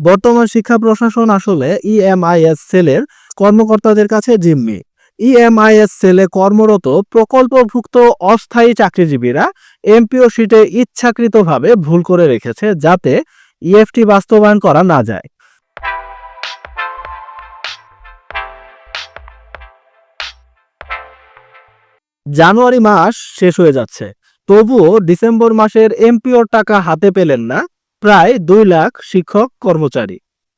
বর্তমান শিক্ষা প্রশাসন আসলে ইএমআইএস সেলের কর্মকর্তাদের কাছে জিম্মি। ইএমআইএস সেলে কর্মরত প্রকল্পভুক্ত অস্থায়ী চাকরিজীবীরা এমপিও শিটে ইচ্ছাকৃতভাবে ভুল করে রেখেছে যাতে ইএফটি বাস্তবায়ন করা না যায়। জানুয়ারি মাস শেষ হয়ে যাচ্ছে, তবুও ডিসেম্বর মাসের এমপিওর টাকা হাতে পেলেন না প্রায় 2 লাখ শিক্ষক কর্মচারী,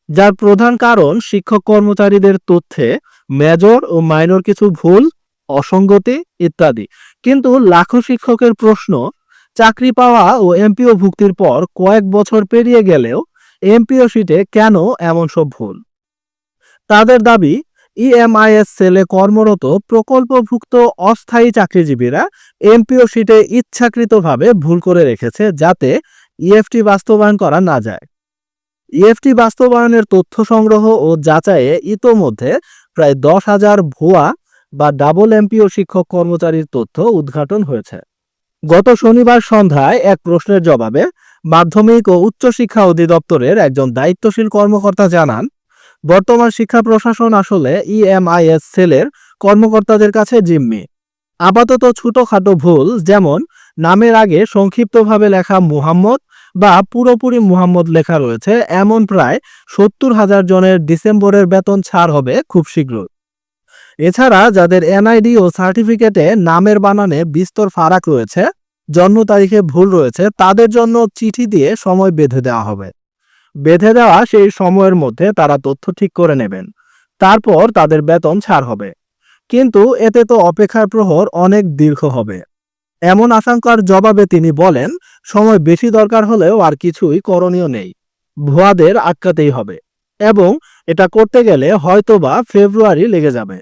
যার প্রধান কারণ শিক্ষক কর্মচারীদের তথ্যে মেজর ও মাইনর কিছু ভুল, অসঙ্গতি ইত্যাদি। কিন্তু লাখো শিক্ষকের প্রশ্ন, চাকরি পাওয়া ও এমপিও ভুক্তির পর কয়েক বছর পেরিয়ে গেলেও এমপিও শিটে কেন এমন সব ভুল? তাদের দাবি, ইএমআইএস সেলে কর্মরত প্রকল্পভুক্ত অস্থায়ী চাকরিজীবীরা এমপিও শিটে ইচ্ছাকৃতভাবে ভুল করে রেখেছে যাতে ইএফটি বাস্তবায়ন করা না যায়। ইএফটি বাস্তবায়নের তথ্য সংগ্রহ ও যাচাইয়ে ইতোমধ্যে প্রায় 10,000 ভুয়া বা ডাবল এমপিও শিক্ষক কর্মচারীর তথ্য উদ্ঘাটন হয়েছে। গত শনিবার সন্ধ্যায় এক প্রশ্নের জবাবে মাধ্যমিক ও উচ্চশিক্ষা অধিদপ্তরের একজন দায়িত্বশীল কর্মকর্তা জানান, বর্তমান শিক্ষা প্রশাসন আসলে ইএমআইএস সেলের কর্মকর্তাদের কাছে জিম্মি। আপাতত ছোটখাটো ভুল, যেমন নামের আগে সংক্ষিপ্তভাবে লেখা মুহাম্মদ বা পুরোপুরি মুহাম্মদ লেখা রয়েছে এমন প্রায় 70,000 জনের ডিসেম্বরের বেতন ছাড় হবে খুব শীঘ্র। এছাড়া যাদের এনআইডি ও সার্টিফিকেটে নামের বানানে বিস্তর ফারাক রয়েছে, জন্ম তারিখে ভুল রয়েছে, তাদের জন্য চিঠি দিয়ে সময় বেঁধে দেওয়া হবে। বেঁধে দেওয়া সেই সময়ের মধ্যে তারা তথ্য ঠিক করে নেবেন, তারপর তাদের বেতন ছাড় হবে। কিন্তু এতে তো অপেক্ষার প্রহর অনেক দীর্ঘ হবে। এমন আশঙ্কার জবাবে তিনি বলেন, সময় বেশি দরকার হলেও আর কিছুই করণীয় নেই, ভুয়াদের আটকাতেই হবে এবং এটা করতে গেলে হয়তোবা ফেব্রুয়ারি লেগে যাবে।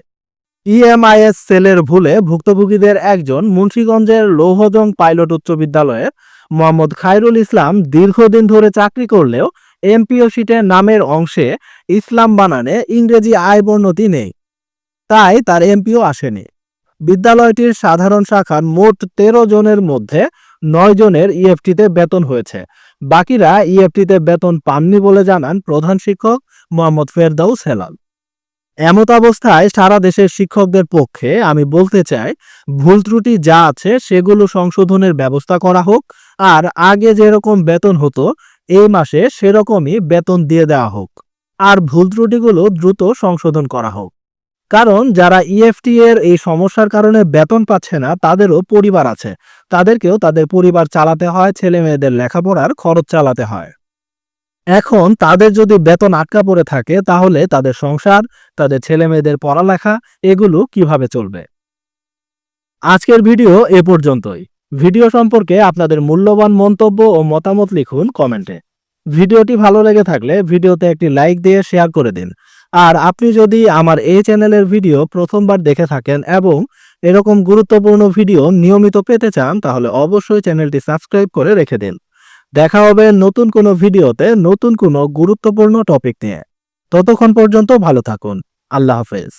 ইএমআইএস সেলের ভুলে ভুক্তভোগীদের একজন মুন্সিগঞ্জের লৌহজং পাইলট উচ্চ বিদ্যালয়ের মোহাম্মদ খায়রুল ইসলাম দীর্ঘদিন ধরে চাকরি করলেও এমপিও শিটে নামের অংশে ইসলাম বানানে ইংরেজি আই বর্ণটি নেই, তাই তার এমপিও আসেনি। বিদ্যালয়টির সাধারণ শাখার মোট 13 জনের মধ্যে 9 জনের ইএফটিতে বেতন হয়েছে, বাকিরা ইএফটিতে বেতন পাননি বলে জানান প্রধান শিক্ষক মোহাম্মদ ফেরদাউস হেলাল। এমত অবস্থায় সারা দেশের শিক্ষকদের পক্ষে আমি বলতে চাই, ভুল ত্রুটি যা আছে সেগুলো সংশোধনের ব্যবস্থা করা হোক, আর আগে যেরকম বেতন হতো এই মাসে সেরকমই বেতন দিয়ে দেওয়া হোক, আর ভুল ত্রুটিগুলো দ্রুত সংশোধন করা হোক। কারণ যারা ইএফটি এর এই সমস্যার কারণে বেতন পাচ্ছে না তাদেরও পরিবার আছে, তাদেরকেও তাদের পরিবার চালাতে হয়, ছেলে মেয়েদের লেখাপড়ার খরচ চালাতে হয়। এখন তাদের যদি বেতন আটকা পড়ে থাকে তাহলে তাদের সংসার, তাদের ছেলে মেয়েদের পড়ালেখা এগুলো কিভাবে চলবে? আজকের ভিডিও এ পর্যন্তই। ভিডিও সম্পর্কে আপনাদের মূল্যবান মন্তব্য ও মতামত লিখুন কমেন্টে। ভিডিওটি ভালো লেগে থাকলে ভিডিওতে একটি লাইক দিয়ে শেয়ার করে দিন। আর আপনি যদি আমার এই চ্যানেলের ভিডিও প্রথমবার দেখে থাকেন এবং এরকম গুরুত্বপূর্ণ ভিডিও নিয়মিত পেতে চান তাহলে অবশ্যই চ্যানেলটি সাবস্ক্রাইব করে রেখে দিন। দেখা হবে নতুন কোনো ভিডিওতে নতুন কোনো গুরুত্বপূর্ণ টপিক নিয়ে। ততক্ষণ পর্যন্ত ভালো থাকুন। আল্লাহ হাফেজ।